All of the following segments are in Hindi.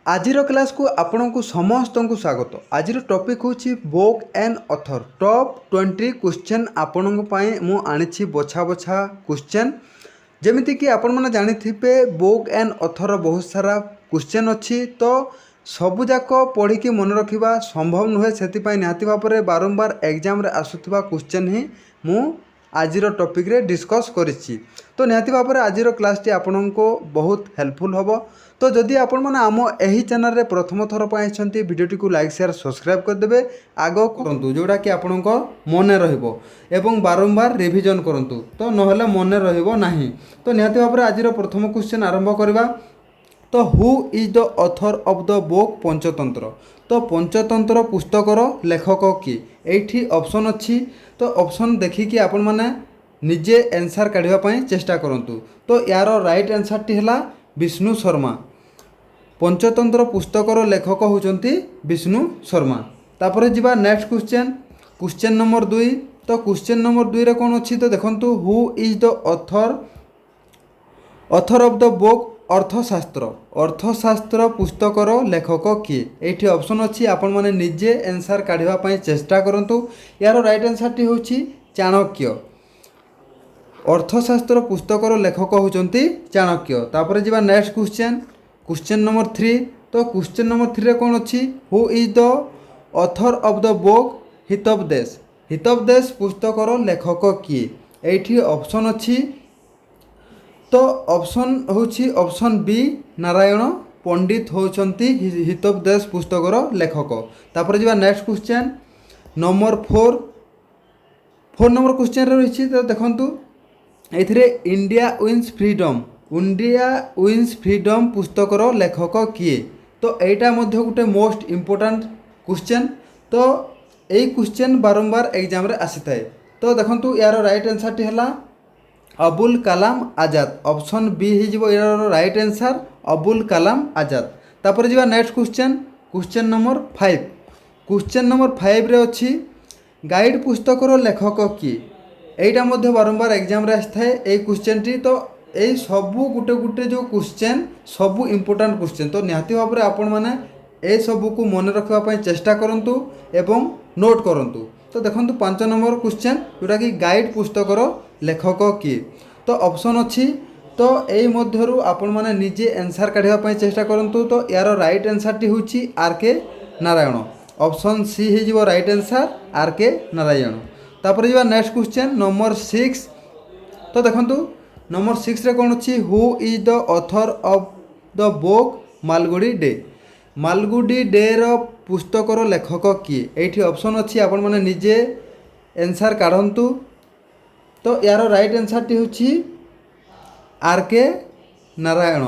आजिर क्लास को आपण को समस्त को स्वागत। आजिर टॉपिक होची book and author top 20 question आपण मु आनी बछा बछा क्वेश्चन जमीती कि आपण मैंने जानी बुक एंड ऑथर बहुत सारा क्वेश्चन अच्छी तो सबुजाक पढ़ी कि मन रखा संभव नुहे से निहाती भाव में बारंबार एग्जाम रे आसुवा क्वेश्चन ही मु आजिर टॉपिक रे डिस्कस करिछि। तो निहाती भाव में आजिर क्लासटी आपण को बहुत हेल्पफुल हम। तो जदि आपण मैंने आम यही चैनल रे प्रथम थर पर आइछंती वीडियोटी को लाइक शेयर सब्सक्राइब करदेवे आग करंतु जोड़ा कि आपण मन रहिबो एवं बारंबार रिविजन करंतु तो नहले मन रहिबो नाही। तो निहाती भाव में आजिर प्रथम क्वेश्चन आरंभ करबा। तो who is the author of the book Panchatantra. तो पंचतंत्र पुस्तकर लेखक किए एठी ऑप्शन अच्छी। तो ऑप्शन देखिकी आपण माने निजे आंसर काढिबा पई चेष्टा करंतु। तो यार राइट आंसर टी हला विष्णु शर्मा। पंचतंत्र पुस्तकर लेखक होचंती विष्णु शर्मा। तापर जिबा नेक्स्ट क्वेश्चन क्वेश्चन नंबर 2। तो क्वेश्चन नंबर 2 रे कोन अछि तो देखंतु who is the author of the book अर्थशास्त्र। अर्थशास्त्र पुस्तकर लेखक किए एठी ऑप्शन अच्छी आपण माने निजे आंसर काढिबा पई चेष्टा करंतु। यार राइट आंसर टी होची चाणक्य। अर्थशास्त्र पुस्तकर लेखक होचंती चाणक्य। तापर जिबा नेक्स्ट क्वेश्चन क्वेश्चन नंबर 3। तो क्वेश्चन नंबर 3 रे कोन अछि who is the author of the book Hitopadesha. Hitopadesha पुस्तकर लेखक किए एठी ऑप्शन अच्छी। तो ऑप्शन होची ऑप्शन बी नारायण पंडित होचंती हितोपदेश पुस्तकर लेखक। तापर जिबा next question number 4 number question रे रहिछि। तो देखंतु एथिरे इंडिया विन्स फ्रीडम पुस्तकर लेखक किए। तो एटा मध्य गोटे मोस्ट इम्पोर्टेंट क्वेश्चन। तो एई क्वेश्चन बारंबार एग्जाम रे आसी थाए। तो देखंतु यार राइट आंसर टी हला अबुल कलाम आजाद। ऑप्शन बी हो यार राइट आंसर अबुल कलाम आजाद। तापर जिबा next question number 5। Question number 5 रे अछि गाइड पुस्तकर लेखक किए एटा मध्य बारंबार एग्जाम रे आस्थाए ए क्वेश्चन टी। तो ए सबु गुटे गुटे जो क्वेश्चन सबु इम्पोर्टेंट क्वेश्चन। तो निहाती भाव में आपण माने ए सबु को मन रखा पई चेष्टा करंतु एवं नोट करंतु। तो देखंतु 5 नंबर क्वेश्चन जोटा कि गाइड पुस्तकर लेखक किए। तो ऑप्शन अच्छी। तो यही मध्यरु आपण माने निजे आंसर काढिबा पई चेष्टा करंतु। तो यार राइट आंसर टी होची आर के नारायण। ऑप्शन सी हे जिवो राइट आंसर आर के नारायण। तापर जिबा नेक्स्ट क्वेश्चन नंबर 6। तो देखंतु नंबर 6 रे कोन अछि who is the author of the book Malgudi day. Malgudi day रो पुस्तकर लेखक किए एठी ऑप्शन अच्छी आपण माने निजे आंसर काढंतु। तो यार राइट आंसर टी होची आर के नारायण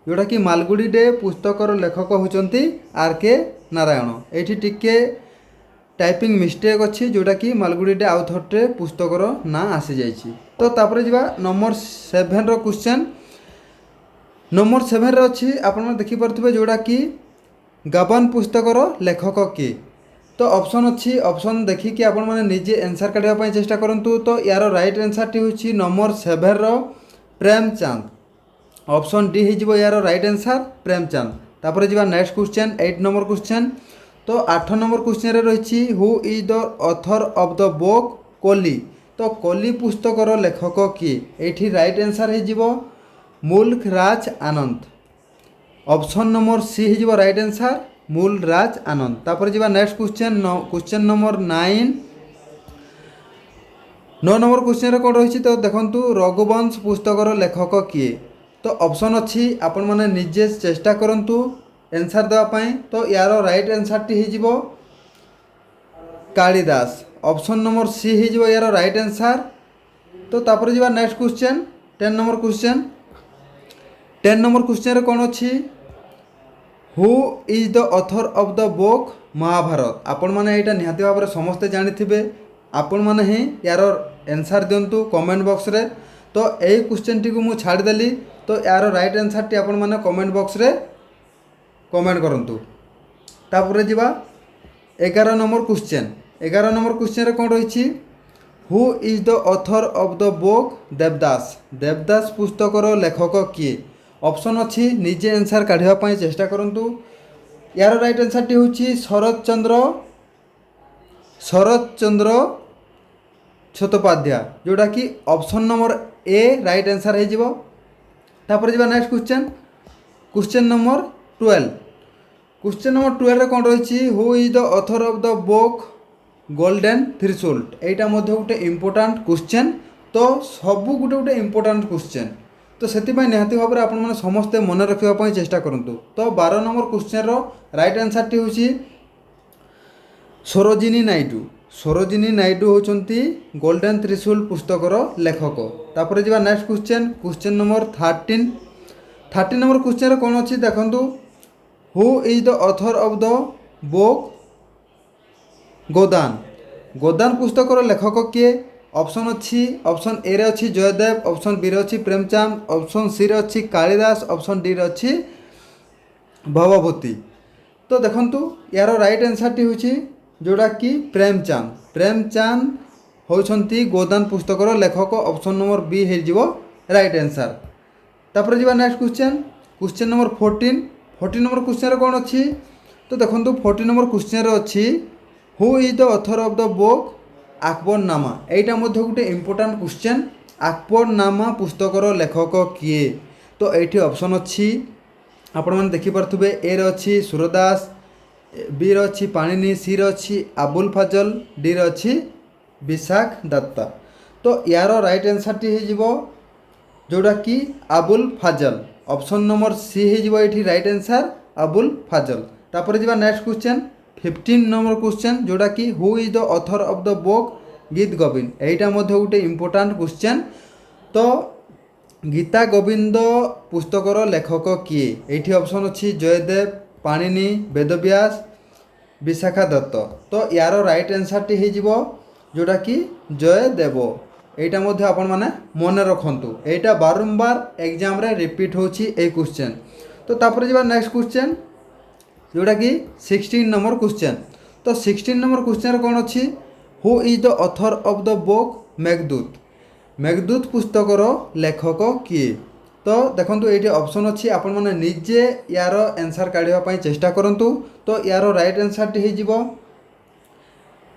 जोटा कि मालगुडी डे पुस्तकर लेखक होचंती आर के नारायण। एठी टिके टाइपिंग मिस्टेक अच्छी जोटा कि मालगुडी डे आउथटे पुस्तकर ना आसी जाइछि। तो तापर जिबा नंबर 7 रो क्वेश्चन नंबर 7 रे अछि आपण देखि परथिबे जोटा कि गबन पुस्तकर लेखक किए। तो ऑप्शन अच्छी ऑप्शन देखिकी आपण माने निजे आंसर काढिबा पई चेष्टा करंतु। तो यार राइट आंसर टी होची नंबर 7 रो प्रेमचंद। ऑप्शन डी हिजबो यार राइट आंसर प्रेमचंद। तापर जिबा नेक्स्ट क्वेश्चन 8 नंबर क्वेश्चन। तो 8 नंबर क्वेश्चन रे रहिछि who is the author of the book Coolie. तो कोली पुस्तकर लेखक किए एठी राइट आंसर हिजबो Mulk Raj Anand. Option number C हिजबो राइट आंसर मूल राज आनंद। तापर जिबा next question number 9 number question रे कोन रहिछि। तो देखंतु रघुवंश पुस्तकर लेखक किए। तो ऑप्शन अच्छी आपण माने निजे चेष्टा करंतु आंसर देवा पई। तो यार राइट आंसर टी हिजबो कालिदास। ऑप्शन नंबर सी हिजबो यार राइट आंसर। तो तापर जिबा next question 10 number question 10 number question रे कोन अछि who is the author of the book Mahabharat. आपण माने एटा निहाती भाव में समस्ते जानिथिबे आपण माने ही यार आंसर दियंतु कमेंट बॉक्स रे। तो एई क्वेश्चन टी को मु छाड़ देली। तो यार राइट आंसर टी आपण माने कमेंट बॉक्स रे कमेंट करंतु। तापर जिबा 11 नंबर क्वेश्चन 11 नंबर क्वेश्चन रे कोन रहिछि who is the author of the book Devdas. Devdas पुस्तकर लेखक किए। ऑप्शन अच्छी निजे आंसर काढ़ापी चेष्टा करूँ। यार राइट आंसर टी हूँ शरद चंद्र चट्टोपाध्याय, जोटा कि option number A right answer हो। Next question number 12। Question number 12 कौन रही, who is the author of the book golden threshold. यहाँ गोटे इम्पोर्टाट क्वेश्चन, तो सबू गोटे गोटे इम्पोर्टाट क्वेश्चन, तो से निहाती भाव में आपण समस्ते मन रखापी चेष्टा करूँ। तो 12 number question right answer T हूँ सरोजिनी नायडू। सरोजिनी नायडू होती गोल्डन थ्रेशोल्ड पुस्तकर लेखक। तापर जी next question number 13 number question कौन अच्छी देखूँ, who is the author of the book Godan. Godan पुस्तकर लेखक किए। ऑप्शन अच्छी, ऑप्शन ए रे अच्छी जयदेव, ऑप्शन बी रे अच्छी प्रेमचंद, ऑप्शन सी रे अच्छी कालिदास, ऑप्शन डी रे अच्छी भवभूति। तो देखंतु यार राइट आंसर टी होची जोड़ा कि प्रेमचंद। प्रेमचंद होती गोदान पुस्तकर लेखक। ऑप्शन नंबर बी हो राइट आंसर। तापर जी next question number 14 number question कौन अच्छी, तो देखो 14 नंबर क्वेश्चन अच्छी, who is the author of the book Akbarnama. यहाँ गोटे इम्पोर्टाट क्वेश्चन, अकबरनामा पुस्तकर लेखक किए। तो ये ऑप्शन अच्छी आपण मैंने देखिपे, ए रे अच्छी सूरदास, बी रे अच्छी पाणिनि, सी रे अच्छी अबुल फजल, डी रे अच्छी विशाख दत्ता। तो यार राइट आंसर टी हो जोड़ा कि अबुल फजल। ऑप्शन नंबर सी हो राइट आंसर अबुल फजल। तापर जी नेक्स्ट क्वेश्चन 15 नंबर क्वेश्चन, जोड़ा कि who is the author of the book गीत गोविंद। यहाँ गोटे इम्पोर्टाट क्वेश्चन, तो गीता गोविंद पुस्तकर लेखक किए। ये ऑप्शन अच्छी जयदेव, पाणिनि, वेदव्यास, विशाखा दत्त। तो यार राइट आंसर टी हो जोड़ा कि जयदेव। यहाँ आपण मैंने मन रखु, यहाँ बारंबार एग्जाम रे रिपीट होची ए क्वेश्चन। तो तापर जी नेक्स्ट क्वेश्चन जोड़ा कि 16 नंबर क्वेश्चन। तो 16 नंबर क्वेश्चन कौन अच्छी, who is the author of the book Meghdoot. Meghdoot पुस्तकर लेखक किए। तो देखो ये ऑप्शन अच्छी, आपण मैंने निजे यार आंसर काढ़ापी चेष्टा करूँ। तो यार राइट आंसर टी हो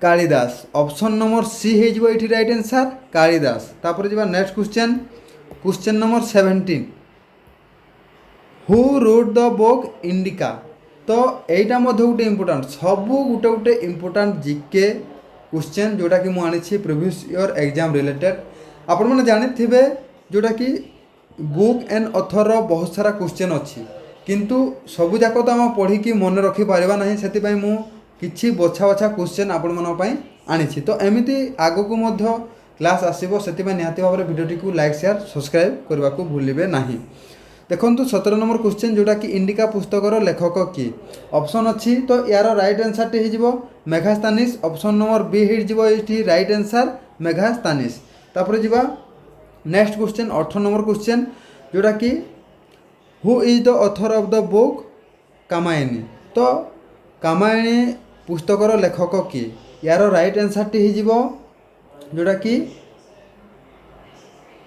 कालिदास। ऑप्शन नंबर सी हो राइट आंसर कालिदास। तापर जी next question number 17, who wrote the book Indica. तो यहाँ गोटे इम्पोर्टाट, सबू गोटे गोटे इम्पोर्टाट जीके क्वेश्चन जोटा कि मुझे आनी प्रीवियस ईयर एग्जाम रिलेटेड। आपण मैंने जानी जोटा कि बुक एंड ऑथर बहुत सारा क्वेश्चन अच्छी, किंतु सबू जाक तो आम पढ़ी मन रखिपार ना, से मु किछि बछा बछा क्वेश्चन आपण मानी आनी। तो एमती आग को क्लास आसो, से निहाती भाव में भिडियोटी को लाइक शेयर सब्सक्राइब करने को भूलिए ना। देखो 17 नंबर क्वेश्चन, जोटा कि इंडिका पुस्तकर लेखक किए। ऑप्शन अच्छी, तो यार राइट आंसर टी हो मेघास्तानिस। ऑप्शन नंबर बी हो राइट आंसर मेघास्तानिस। तापर जी नेक्स्ट क्वेश्चन 18 नंबर क्वेश्चन, जोटा कि who is the author of the book Kamayani. तो कामायनी पुस्तकर लेखक किए। यार राइट आंसर टी हो जोटा कि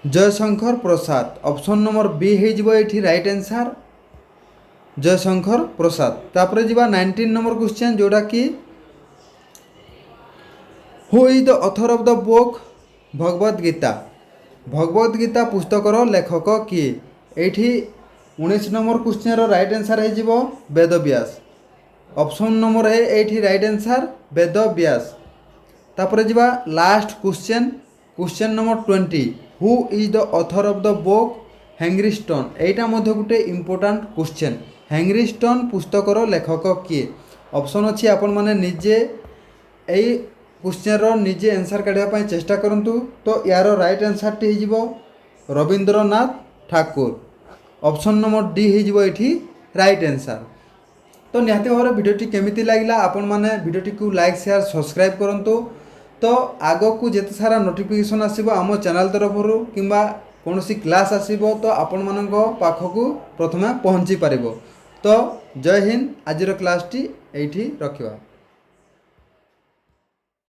Jaishankar Prasad. Option number B हो राइट आंसर जयशंकर प्रसाद। तापर जी 19 नंबर क्वेश्चन, जोटा कि who is the author of the book Bhagavad Gita. Bhagavad Gita पुस्तकर लेखक किए। ये 19 नंबर क्वेश्चन राइट आंसर हो वेदव्यास। ऑप्शन नंबर ए ये राइट आंसर वेदव्यास। तापर जी last question number 20, who is the author of the book Henry Stone. यहाँ गोटे इम्पोर्टाट क्वेश्चन, हेनरी स्टोन पुस्तकर लेखक किए। ऑप्शन अच्छी, आपण मैंने निजे यही क्वेश्चन निजे आंसर काढ़ापी चेष्टा करूँ। तो यार राइट आंसर टी हो Rabindranath Thakur. Option number D हो राइट आंसर। तो निहाती भाव में भिडियोटी केमिति लागला, आपण मैंने भिडियोटी को लाइक शेयर सब्सक्राइब करूँ। तो आग को जिते सारा नोटिफिकेशन आसो आम चैनल तरफ कि कौन सी क्लास आसो, तो आपण मान पाखक प्रथमे पहुँची पार। तो जय हिंद, आज क्लास टी रखा।